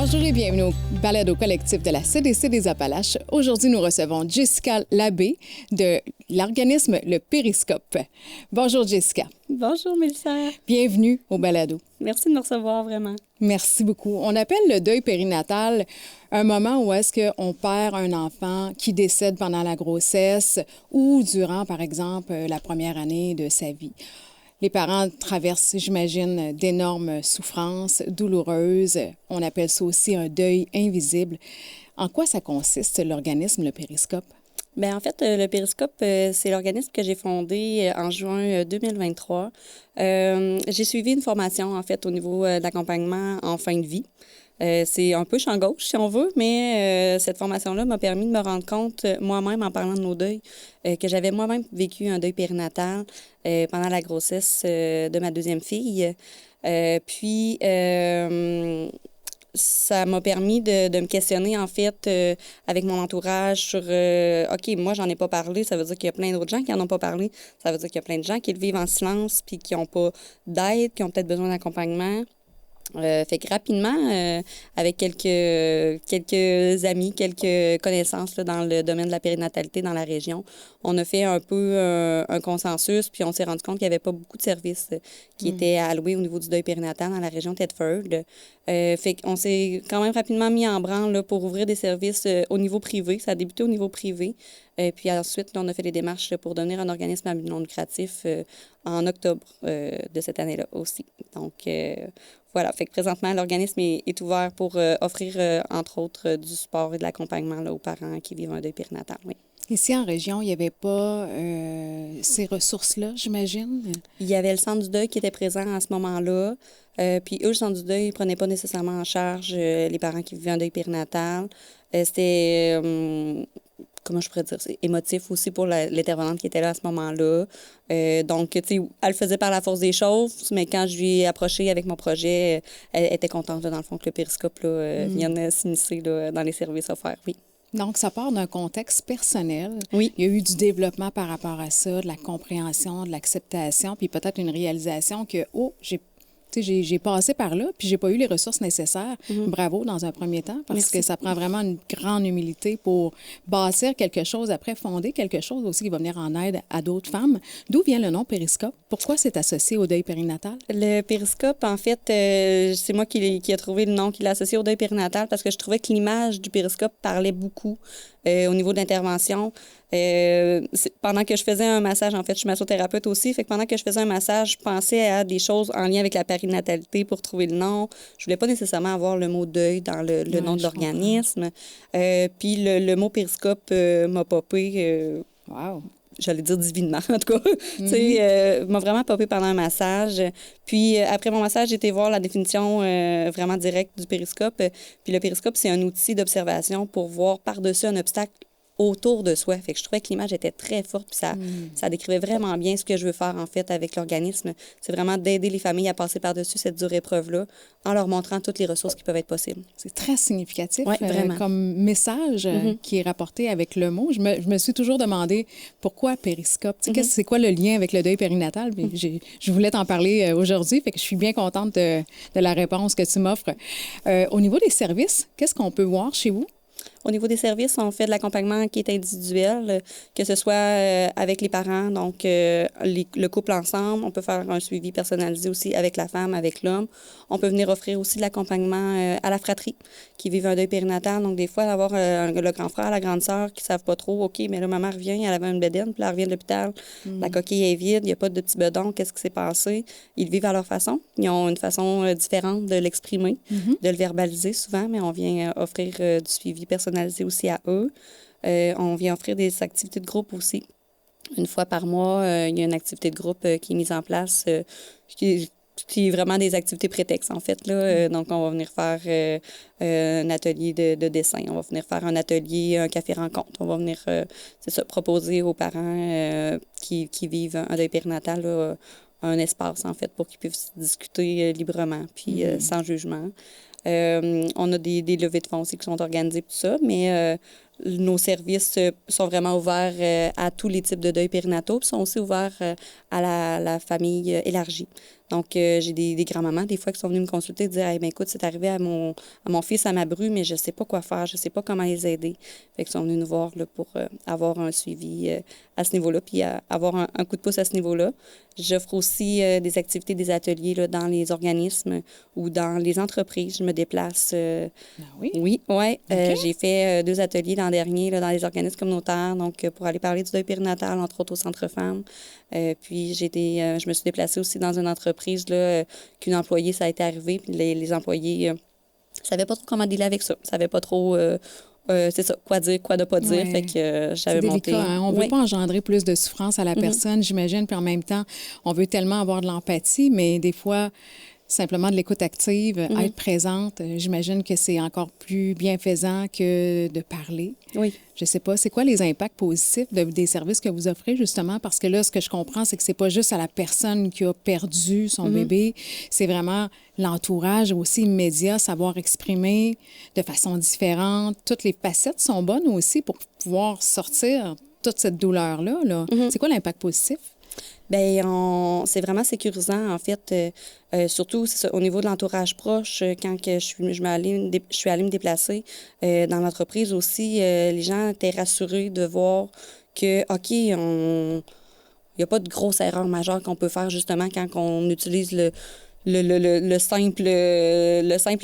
Bonjour et bienvenue au balado collectif de la CDC des Appalaches. Aujourd'hui, nous recevons Jessica Labbé de l'organisme Le Périscope. Bonjour Jessica. Bonjour Mélissa. Bienvenue au balado. Merci de me recevoir vraiment. Merci beaucoup. On appelle le deuil périnatal un moment où est-ce qu'on perd un enfant qui décède pendant la grossesse ou durant, par exemple, la première année de sa vie. Les parents traversent, j'imagine, d'énormes souffrances douloureuses. On appelle ça aussi un deuil invisible. En quoi ça consiste, l'organisme, le Périscope? Bien, en fait, le Périscope, c'est l'organisme que j'ai fondé en juin 2023. J'ai suivi une formation, en fait, au niveau d'accompagnement en fin de vie. C'est un peu champ gauche, si on veut, mais cette formation-là m'a permis de me rendre compte, moi-même, en parlant de nos deuils, que j'avais moi-même vécu un deuil périnatal pendant la grossesse de ma deuxième fille. Puis, ça m'a permis de me questionner, en fait, avec mon entourage sur, OK, moi, j'en ai pas parlé, ça veut dire qu'il y a plein d'autres gens qui en ont pas parlé. Ça veut dire qu'il y a plein de gens qui le vivent en silence puis qui n'ont pas d'aide, qui ont peut-être besoin d'accompagnement. Fait que rapidement, avec quelques amis, quelques connaissances là, dans le domaine de la périnatalité dans la région, on a fait un peu un consensus, puis on s'est rendu compte qu'il n'y avait pas beaucoup de services qui étaient alloués au niveau du deuil périnatal dans la région de Thetford. Fait qu'on s'est quand même rapidement mis en branle là, pour ouvrir des services au niveau privé. Ça a débuté au niveau privé. Puis ensuite, là, on a fait les démarches là, pour devenir un organisme à but non lucratif en octobre de cette année-là aussi. Donc, voilà. Fait que présentement, l'organisme est ouvert pour offrir, entre autres, du support et de l'accompagnement là, aux parents qui vivent un deuil périnatal. Oui. Ici, en région, il n'y avait pas ces ressources-là, j'imagine? Il y avait le centre du deuil qui était présent à ce moment-là. Puis eux, le centre du deuil, ils ne prenaient pas nécessairement en charge les parents qui vivaient un deuil périnatal. C'était... comment je pourrais dire, c'est émotif aussi pour l'intervenante qui était là à ce moment-là. Donc, tu sais, elle le faisait par la force des choses, mais quand je lui ai approché avec mon projet, elle était contente, là, dans le fond, que le Périscope là, vienne s'immiscer là, dans les services offerts, oui. Donc, ça part d'un contexte personnel. Oui. Il y a eu du développement par rapport à ça, de la compréhension, de l'acceptation, puis peut-être une réalisation que, oh, j'ai passé par là, puis j'ai pas eu les ressources nécessaires. Bravo, dans un premier temps, parce Merci. que ça prend vraiment une grande humilité pour bâtir quelque chose, après fonder quelque chose aussi qui va venir en aide à d'autres femmes. D'où vient le nom Périscope? Pourquoi c'est associé au deuil périnatal? Le Périscope, en fait, c'est moi qui a trouvé le nom, qui l'a associé au deuil périnatal parce que je trouvais que l'image du Périscope parlait beaucoup au niveau de l'intervention. Pendant que je faisais un massage, en fait, je suis massothérapeute aussi, fait que pendant que je faisais un massage, je pensais à des choses en lien avec la périnatalité pour trouver le nom. Je voulais pas nécessairement avoir le mot deuil dans le nom de l'organisme. Puis le mot Périscope m'a popé. Wow! J'allais dire divinement, en tout cas. Tu sais, m'a vraiment popé pendant un massage. Puis, après mon massage, j'ai été voir la définition vraiment directe du périscope. Puis, le périscope, c'est un outil d'observation pour voir par-dessus un obstacle autour de soi. Fait que je trouvais que l'image était très forte, puis ça décrivait vraiment bien ce que je veux faire, en fait, avec l'organisme. C'est vraiment d'aider les familles à passer par-dessus cette dure épreuve-là en leur montrant toutes les ressources qui peuvent être possibles. C'est très significatif vraiment. Comme message qui est rapporté avec le mot. Je me suis toujours demandé pourquoi périscope. Tu sais, c'est quoi le lien avec le deuil périnatal? Puis je voulais t'en parler aujourd'hui, fait que je suis bien contente de la réponse que tu m'offres. Au niveau des services, qu'est-ce qu'on peut voir chez vous? Au niveau des services, on fait de l'accompagnement qui est individuel, que ce soit avec les parents, donc le couple ensemble. On peut faire un suivi personnalisé aussi avec la femme, avec l'homme. On peut venir offrir aussi de l'accompagnement à la fratrie qui vivent un deuil périnatal. Donc, des fois, d'avoir le grand frère, la grande sœur qui ne savent pas trop, OK, mais là, maman revient, elle avait une bédaine, puis là, elle revient de l'hôpital, la coquille est vide, il n'y a pas de petit bedon, qu'est-ce qui s'est passé? Ils le vivent à leur façon. Ils ont une façon différente de l'exprimer, de le verbaliser souvent, mais on vient offrir du suivi personnalisé aussi à eux. On vient offrir des activités de groupe aussi. Une fois par mois, il y a une activité de groupe qui est mise en place, qui est vraiment des activités prétextes, en fait. Là. Donc, on va venir faire un atelier de dessin. On va venir faire un atelier, un café-rencontre. On va venir, proposer aux parents qui vivent un deuil périnatal là, un espace, en fait, pour qu'ils puissent discuter librement, puis sans jugement. On a des levées de fonds aussi qui sont organisées, tout ça, mais nos services sont vraiment ouverts à tous les types de deuils périnataux, puis sont aussi ouverts à la famille élargie. Donc, j'ai des grands-mamans, des fois, qui sont venues me consulter et dire hey, ben, écoute, c'est arrivé à mon fils à ma bru, mais je ne sais pas quoi faire, je ne sais pas comment les aider. Fait qu'ils sont venus nous voir là, pour avoir un suivi à ce niveau-là, puis avoir un coup de pouce à ce niveau-là. J'offre aussi des activités, des ateliers là, dans les organismes ou dans les entreprises. Je me déplace. Ah oui? Oui, ouais. OK. J'ai fait 2 ateliers l'an dernier là, dans les organismes communautaires, donc pour aller parler du deuil périnatal, entre autres au Centre Femmes. Puis je me suis déplacée aussi dans une entreprise là, qu'une employée, ça a été arrivé, puis les employés ne savaient pas trop comment dealer avec ça. Ne savaient pas trop, c'est ça, quoi dire, quoi ne pas dire. Ouais. Fait que C'est j'avais monté. délicat, hein? On ne veut Oui. pas engendrer plus de souffrance à la personne, j'imagine, puis en même temps, on veut tellement avoir de l'empathie, mais des fois, simplement de l'écoute active, être présente, j'imagine que c'est encore plus bienfaisant que de parler. Oui. Je sais pas, c'est quoi les impacts positifs des services que vous offrez, justement? Parce que là, ce que je comprends, c'est que c'est pas juste à la personne qui a perdu son bébé, c'est vraiment l'entourage aussi immédiat, savoir exprimer de façon différente. Toutes les facettes sont bonnes aussi pour pouvoir sortir toute cette douleur-là. Là. C'est quoi l'impact positif? Bien, c'est vraiment sécurisant, en fait. Surtout c'est ça, au niveau de l'entourage proche, quand que je suis allée me déplacer dans l'entreprise aussi, les gens étaient rassurés de voir que, OK, il n'y a pas de grosse erreur majeure qu'on peut faire justement quand on utilise le simple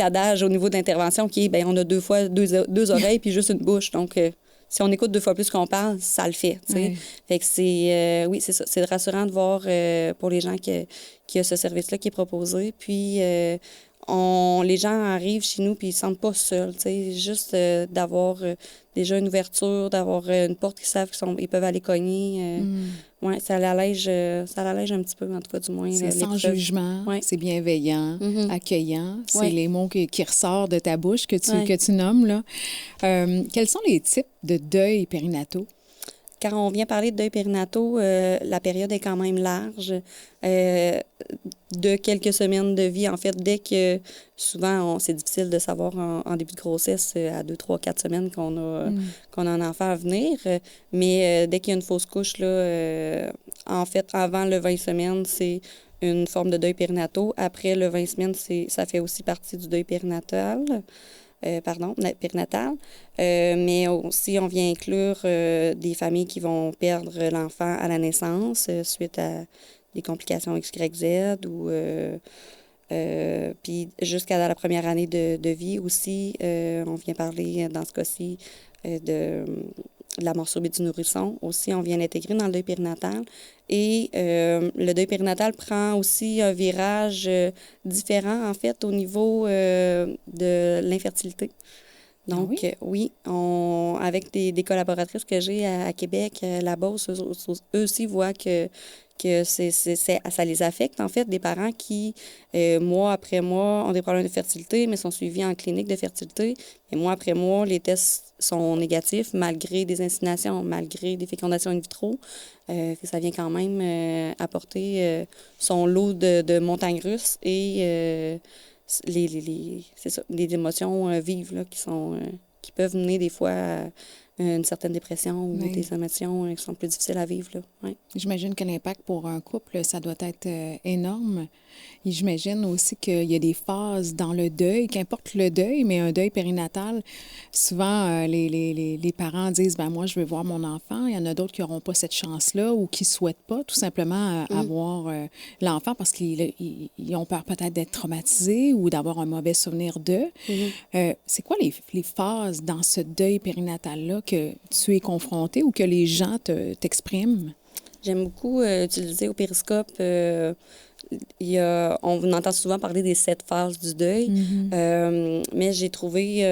adage au niveau d'intervention qui est, bien, on a deux oreilles puis juste une bouche. Donc, si on écoute 2 fois plus qu'on parle, ça le fait, tu sais. Ouais. Fait que oui, c'est ça. C'est rassurant de voir pour les gens qu'il y a ce service-là qui est proposé. Puis, les gens arrivent chez nous puis ils ne se sentent pas seuls, tu sais. Juste d'avoir déjà une ouverture, d'avoir une porte qu'ils savent qu'ils peuvent aller cogner. Ouais, ça l'allège un petit peu, en tout cas, du moins. C'est sans l'épreuve. jugement, Ouais. c'est bienveillant, accueillant. C'est Ouais. les mots qui ressortent de ta bouche que Ouais. tu nommes. Là. Quels sont les types de deuil périnataux? Quand on vient parler de deuil périnataux, la période est quand même large. De quelques semaines de vie, en fait, dès que souvent, c'est difficile de savoir en début de grossesse, à 2, 3, 4 semaines qu'on a un enfant à venir. Mais dès qu'il y a une fausse couche, là, en fait, avant le 20 semaines, c'est une forme de deuil périnatal. Après le 20 semaines, ça fait aussi partie du deuil périnatal. Périnatal. Mais aussi, on vient inclure des familles qui vont perdre l'enfant à la naissance suite à des complications X, Y, Z ou puis jusqu'à la première année de vie aussi. On vient parler, dans ce cas-ci, de la morsure du nourrisson. Aussi, on vient l'intégrer dans le deuil périnatal. Et le deuil périnatal prend aussi un virage différent, en fait, au niveau de l'infertilité. Donc, oui, avec des collaboratrices que j'ai à Québec, la Beauce, eux aussi voient que ça les affecte, en fait, des parents qui, mois après mois, ont des problèmes de fertilité, mais sont suivis en clinique de fertilité. Et mois après mois, les tests sont négatifs, malgré des inséminations, malgré des fécondations in vitro. Ça vient quand même apporter son lot de montagnes russes et c'est ça, des émotions vives là, qui peuvent mener des fois à une certaine dépression ou des émotions qui sont plus difficiles à vivre. Là. Ouais. J'imagine que l'impact pour un couple, ça doit être énorme. Et j'imagine aussi qu'il y a des phases dans le deuil, qu'importe le deuil, mais un deuil périnatal, souvent les parents disent ben moi, je veux voir mon enfant. Il y en a d'autres qui n'auront pas cette chance-là ou qui ne souhaitent pas tout simplement avoir l'enfant parce qu'ils ont peur peut-être d'être traumatisés ou d'avoir un mauvais souvenir d'eux. C'est quoi les phases dans ce deuil périnatal-là que tu es confronté ou que les gens t'expriment? J'aime beaucoup utiliser au périscope. On entend souvent parler des 7 phases du deuil, mais j'ai trouvé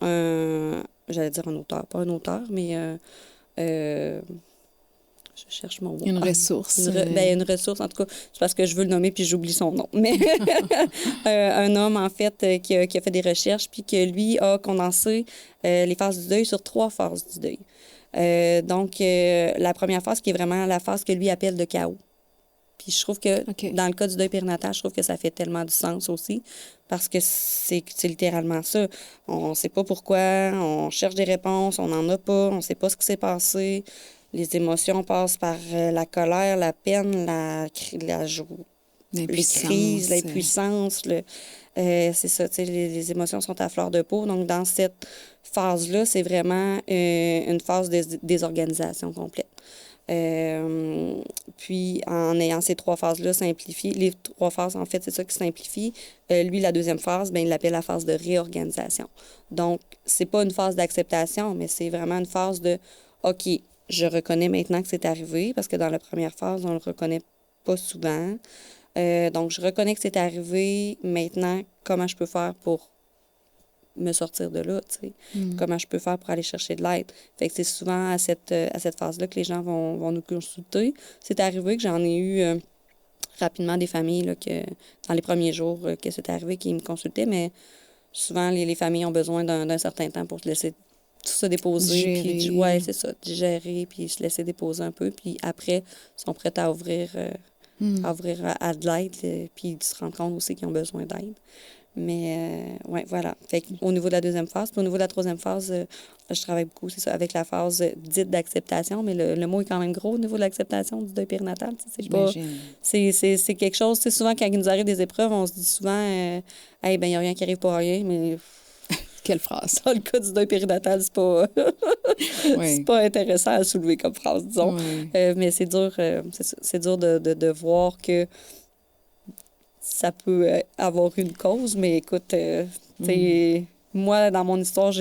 j'allais dire un auteur, pas un auteur, mais je cherche mon mot. Une ressource. Une ressource, en tout cas, c'est parce que je veux le nommer puis j'oublie son nom. Mais un homme, en fait, qui a fait des recherches puis que lui a condensé les phases du deuil sur 3 phases du deuil. Donc, la première phase qui est vraiment la phase que lui appelle de chaos. Puis je trouve que OK. dans le cas du deuil périnatal, je trouve que ça fait tellement du sens aussi parce que c'est littéralement ça. On ne sait pas pourquoi, on cherche des réponses, on n'en a pas, on ne sait pas ce qui s'est passé. Les émotions passent par la colère, la peine, les crises, L'impuissance. l'impuissance. C'est ça, tu sais, les émotions sont à fleur de peau. Donc, dans cette phase-là, c'est vraiment une phase de désorganisation complète. Puis, en ayant ces trois phases-là simplifiées, les trois phases, en fait, c'est ça qui simplifie. Lui, la deuxième phase, ben, il l'appelle la phase de réorganisation. Donc, c'est pas une phase d'acceptation, mais c'est vraiment une phase de OK, je reconnais maintenant que c'est arrivé, parce que dans la première phase, on le reconnaît pas souvent. Donc, je reconnais que c'est arrivé. Maintenant, comment je peux faire pour me sortir de là, tu sais? Comment je peux faire pour aller chercher de l'aide? Fait que c'est souvent à cette phase-là que les gens vont nous consulter. C'est arrivé que j'en ai eu rapidement des familles, là, que dans les premiers jours que c'est arrivé, qui me consultaient, mais souvent, les familles ont besoin d'un certain temps pour se laisser tout ça déposer. Puis, Digérer. ouais, c'est ça, digérer, puis se laisser déposer un peu. Puis après, ils sont prêts à ouvrir à de l'aide, puis ils se rendent compte aussi qu'ils ont besoin d'aide. Mais, ouais, voilà. Fait au niveau de la deuxième phase, puis au niveau de la troisième phase, je travaille beaucoup, c'est ça, avec la phase dite d'acceptation, mais le mot est quand même gros au niveau de l'acceptation du deuil périnatal. C'est pas... C'est quelque chose, tu sais, souvent, quand il nous arrive des épreuves, on se dit souvent, hey, ben, il n'y a rien qui arrive pour rien, mais... Quelle phrase. Dans le cas du deuil périnatal, c'est pas... c'est pas intéressant à soulever comme phrase, disons. Mais c'est dur, c'est dur de voir que ça peut avoir une cause, mais écoute, tu sais, moi, dans mon histoire,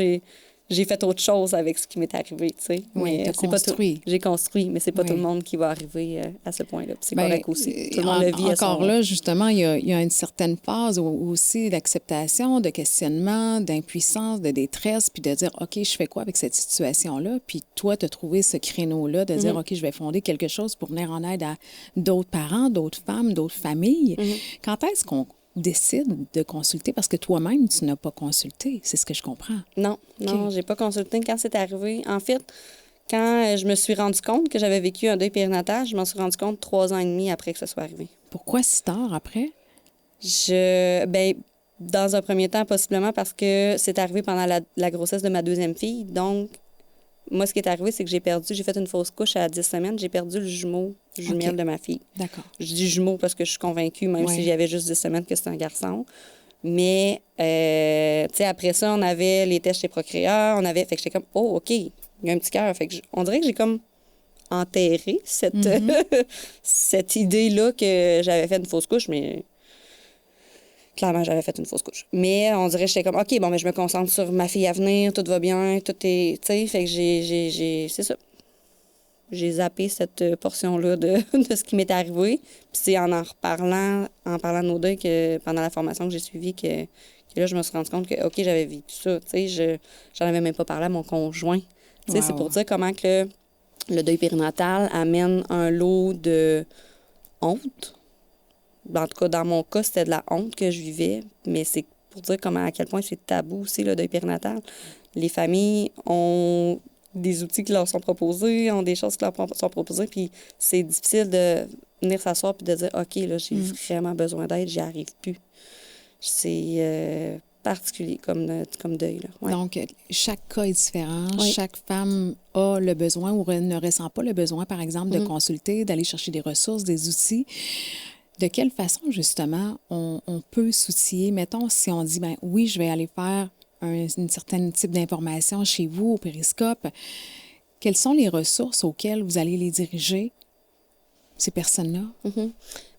j'ai fait autre chose avec ce qui m'est arrivé, tu sais. Oui, t'as construit. J'ai construit, mais c'est pas tout le monde qui va arriver à ce point-là. C'est correct aussi. Tout le monde le vit encore là, justement, il y a une certaine phase aussi d'acceptation, de questionnement, d'impuissance, de détresse, puis de dire, OK, je fais quoi avec cette situation-là? Puis toi, tu as trouvé ce créneau-là de dire, OK, je vais fonder quelque chose pour venir en aide à d'autres parents, d'autres femmes, d'autres familles. Quand est-ce qu'on décide de consulter? Parce que toi-même, tu n'as pas consulté. C'est ce que je comprends. Non, j'ai pas consulté quand c'est arrivé. En fait, quand je me suis rendu compte que j'avais vécu un deuil périnatal, je m'en suis rendu compte 3 ans et demi après que ça soit arrivé. Pourquoi si tard après? Ben, dans un premier temps, possiblement parce que c'est arrivé pendant la grossesse de ma deuxième fille. Donc, moi, ce qui est arrivé, c'est que j'ai fait une fausse couche à 10 semaines. J'ai perdu le jumelle de ma fille. D'accord. Je dis jumeau parce que je suis convaincue, même si j'avais juste 10 semaines, que c'était un garçon. Mais, tu sais, après ça, on avait les tests chez Procréa, fait que j'étais comme, oh, OK, il y a un petit cœur. Fait que on dirait que j'ai comme enterré cette idée-là que j'avais fait une fausse couche, mais clairement, j'avais fait une fausse couche. Mais on dirait que j'étais comme, OK, bon, mais je me concentre sur ma fille à venir, tout va bien, tout est, tu sais, fait que c'est ça. J'ai zappé cette portion-là de ce qui m'est arrivé. Puis c'est en parlant de nos deuils, que pendant la formation que j'ai suivie, que là, je me suis rendu compte que, OK, j'avais vécu ça. Tu sais, j'en avais même pas parlé à mon conjoint. Tu sais, c'est pour dire comment que le deuil périnatal amène un lot de honte. En tout cas, dans mon cas, c'était de la honte que je vivais, mais c'est pour dire à quel point c'est tabou aussi, le deuil périnatal. Les familles ont des outils qui leur sont proposés, ont des choses qui leur sont proposées, puis c'est difficile de venir s'asseoir puis de dire, OK, là, j'ai vraiment besoin d'aide, j'y arrive plus. C'est particulier comme deuil, là. Ouais. Donc, chaque cas est différent. Oui. Chaque femme a le besoin ou ne ressent pas le besoin, par exemple, de consulter, d'aller chercher des ressources, des outils. De quelle façon, justement, on peut s'outiller? Mettons, si on dit, ben oui, je vais aller faire un certain type d'information chez vous, au périscope, quelles sont les ressources auxquelles vous allez les diriger, ces personnes-là?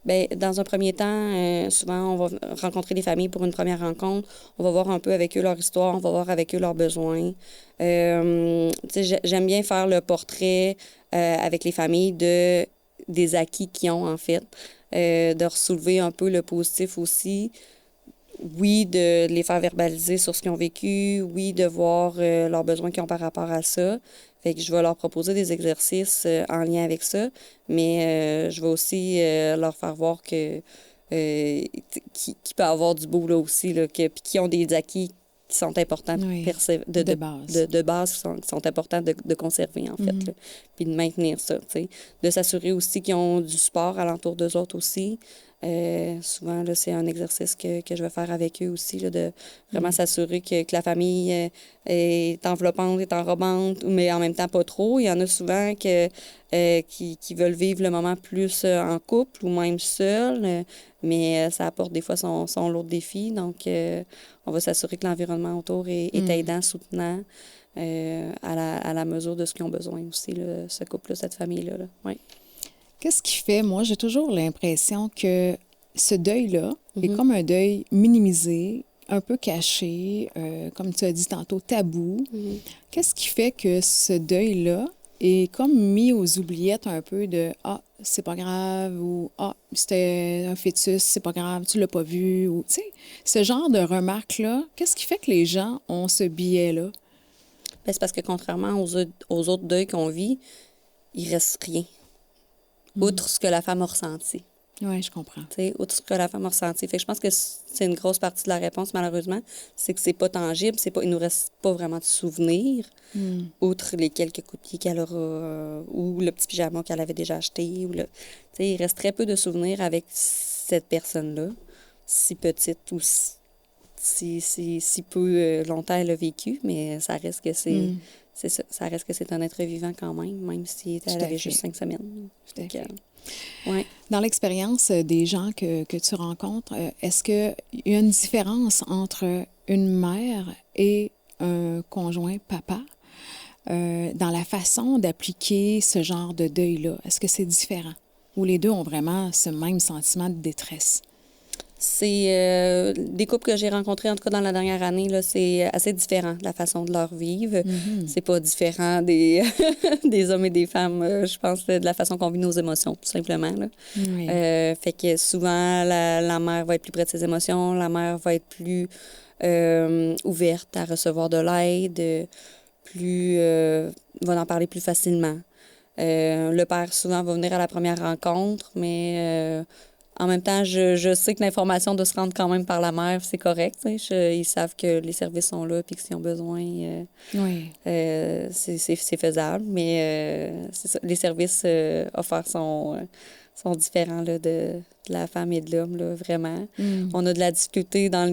Bien, dans un premier temps, souvent, on va rencontrer des familles pour une première rencontre. On va voir un peu avec eux leur histoire, on va voir avec eux leurs besoins. J'aime bien faire le portrait avec les familles des acquis qu'ils ont, en fait, de ressoulever un peu le positif aussi. Oui, de les faire verbaliser sur ce qu'ils ont vécu. Oui, de voir leurs besoins qu'ils ont par rapport à ça. Fait que je vais leur proposer des exercices en lien avec ça, mais je vais aussi leur faire voir que qu'il peut y avoir du beau là aussi, là, puis qu'ils ont des acquis qui sont importants Oui, de base. de base qui sont importants de conserver, en fait, là. Puis de maintenir ça, tu sais. De s'assurer aussi qu'ils ont du sport alentour d'eux autres aussi. Souvent, là, c'est un exercice que je vais faire avec eux aussi, là, de vraiment s'assurer que la famille est enveloppante, est enrobante, mais en même temps pas trop. Il y en a souvent qui veulent vivre le moment plus en couple ou même seul, mais ça apporte des fois son lot de défis. Donc, on va s'assurer que l'environnement autour est aidant, soutenant, à la mesure de ce qu'ils ont besoin aussi, là, ce couple-là, cette famille-là. Là. Ouais. Qu'est-ce qui fait, moi, j'ai toujours l'impression que ce deuil-là est Mhm. comme un deuil minimisé, un peu caché, comme tu as dit tantôt, tabou. Mhm. Qu'est-ce qui fait que ce deuil-là est comme mis aux oubliettes un peu de Ah, c'est pas grave ou Ah, c'était un fœtus, c'est pas grave, tu l'as pas vu ou tu sais, ce genre de remarques-là, qu'est-ce qui fait que les gens ont ce biais-là? Ben, c'est parce que contrairement aux autres deuils qu'on vit, il reste rien, outre ce que la femme a ressenti. Oui, je comprends. Tu sais, outre ce que la femme a ressenti. Fait que je pense que c'est une grosse partie de la réponse, malheureusement, c'est que c'est pas tangible, il nous reste pas vraiment de souvenirs, outre les quelques coups de pied qu'elle aura, ou le petit pyjama qu'elle avait déjà acheté. Tu sais, il reste très peu de souvenirs avec cette personne-là, si petite ou si peu longtemps elle a vécu, mais ça reste que c'est ça, ça reste que c'est un être vivant quand même si Tout elle à avait fait. juste 5 semaines. Tout à fait. Ouais. Dans l'expérience des gens que tu rencontres, est-ce qu'il y a une différence entre une mère et un conjoint papa dans la façon d'appliquer ce genre de deuil-là? Est-ce que c'est différent? Ou les deux ont vraiment ce même sentiment de détresse? C'est des couples que j'ai rencontrés, en tout cas dans la dernière année, là, c'est assez différent de la façon de leur vivre. C'est pas différent des, des hommes et des femmes, je pense, de la façon qu'on vit nos émotions, tout simplement. Là. Oui. Fait que souvent, la mère va être plus près de ses émotions, la mère va être plus ouverte à recevoir de l'aide, va en parler plus facilement. Le père, souvent, va venir à la première rencontre, mais en même temps, je sais que l'information doit se rendre quand même par la mère, c'est correct. Ils savent que les services sont là et que s'ils ont besoin, Oui. c'est faisable. Mais c'est ça, les services offerts sont différents là, de la femme et de l'homme, là, vraiment. On a de la difficulté on a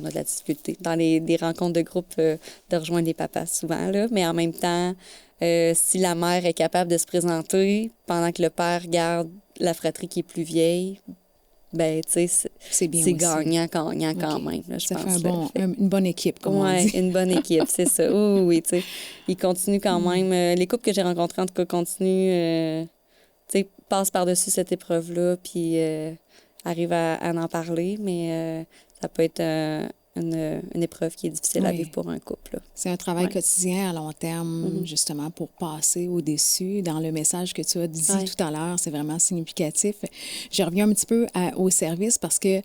de la difficulté dans des rencontres de groupe de rejoindre les papas souvent, là, mais en même temps, si la mère est capable de se présenter pendant que le père garde la fratrie qui est plus vieille, ben, tu sais, C'est bien c'est aussi. gagnant quand OK. même, là, je Ça pense. fait Là. une bonne équipe, comme on Ouais, dit. une bonne équipe, c'est ça. Oui, oui, tu sais. Ils continuent quand même. Les couples que j'ai rencontrés, en tout cas, continuent, tu sais, passent par-dessus cette épreuve-là, puis arrivent à en parler, mais ça peut être une épreuve qui est difficile à Oui. vivre pour un couple. Là. C'est un travail Ouais. quotidien à long terme, justement, pour passer au-dessus. Dans le message que tu as dit Ouais. tout à l'heure, c'est vraiment significatif. Je reviens un petit peu au service parce que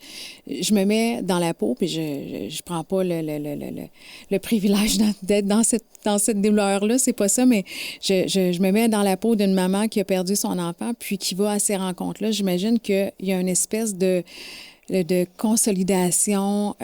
je me mets dans la peau, puis je prends pas le privilège d'être dans cette douleur-là, c'est pas ça, mais je me mets dans la peau d'une maman qui a perdu son enfant, puis qui va à ces rencontres-là. J'imagine qu'il y a une espèce de consolidation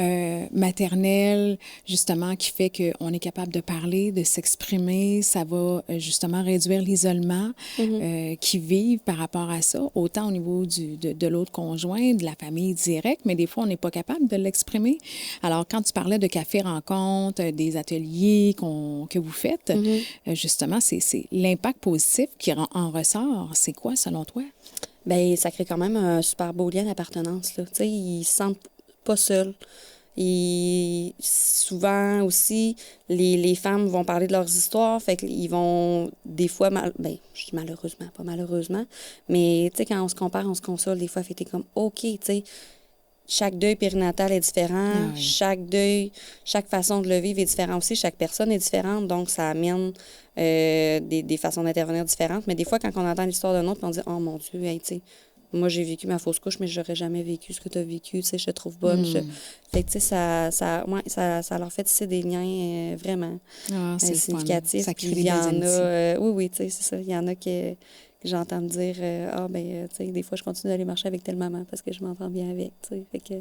maternelle, justement, qui fait qu'on est capable de parler, de s'exprimer. Ça va justement réduire l'isolement qu'ils vivent par rapport à ça, autant au niveau de l'autre conjoint, de la famille directe, mais des fois, on n'est pas capable de l'exprimer. Alors, quand tu parlais de café-rencontre, des ateliers que vous faites, justement, c'est l'impact positif qui en ressort. C'est quoi, selon toi? Bien, ça crée quand même un super beau lien d'appartenance, là. Tu sais, ils se sentent pas seuls. Et souvent aussi, les femmes vont parler de leurs histoires, fait qu'ils vont des fois, je dis malheureusement, pas malheureusement, mais tu sais, quand on se compare, on se console, des fois, fait que t'es comme, OK, tu sais, chaque deuil périnatal est différent, Ah oui. chaque deuil, chaque façon de le vivre est différent aussi, chaque personne est différente, donc ça amène des façons d'intervenir différentes. Mais des fois, quand on entend l'histoire d'un autre, on dit « Oh mon Dieu, hey, tu sais, moi j'ai vécu ma fausse couche, mais j'aurais jamais vécu ce que tu as vécu, tu sais, je te trouve bonne. Fait que, tu sais, ça leur fait tisser des liens vraiment Ah, c'est le fun. significatifs. Ça crée Puis des il y belles en amitiés. a, oui, tu sais, c'est ça, il y en a j'entends me dire, tu sais, des fois, je continue d'aller marcher avec telle maman parce que je m'entends bien avec, tu sais. Fait que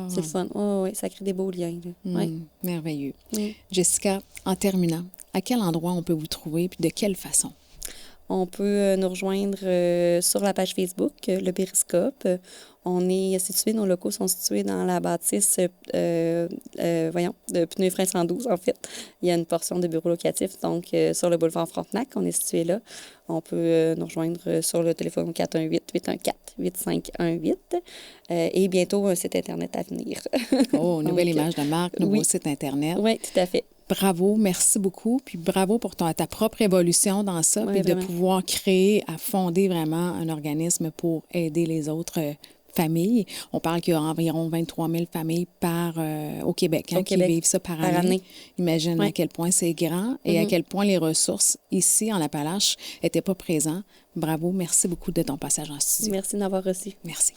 c'est le fun. Oui, ça crée des beaux liens, là. Ouais. Merveilleux. Mm. Jessica, en terminant, à quel endroit on peut vous trouver puis de quelle façon? On peut nous rejoindre sur la page Facebook, le Périscope. Nos locaux sont situés dans la bâtisse, de Pneus Frein 112, en fait. Il y a une portion de bureau locatif, donc sur le boulevard Frontenac, on est situé là. On peut nous rejoindre sur le téléphone 418-814-8518 et bientôt un site Internet à venir. Oh, nouvelle Donc, image de marque, nouveau oui. site Internet. Oui, tout à fait. Bravo, merci beaucoup. Puis bravo pour ta propre évolution dans ça, Oui, puis de vraiment. pouvoir créer, à fonder vraiment un organisme pour aider les autres familles. On parle qu'il y a environ 23 000 familles au Québec, Au qui Québec, vivent ça par par année. année. Imagine Ouais. à quel point c'est grand et à quel point les ressources ici, en Appalaches, n'étaient pas présentes. Bravo, merci beaucoup de ton passage en studio. Merci de m'avoir reçu. Merci.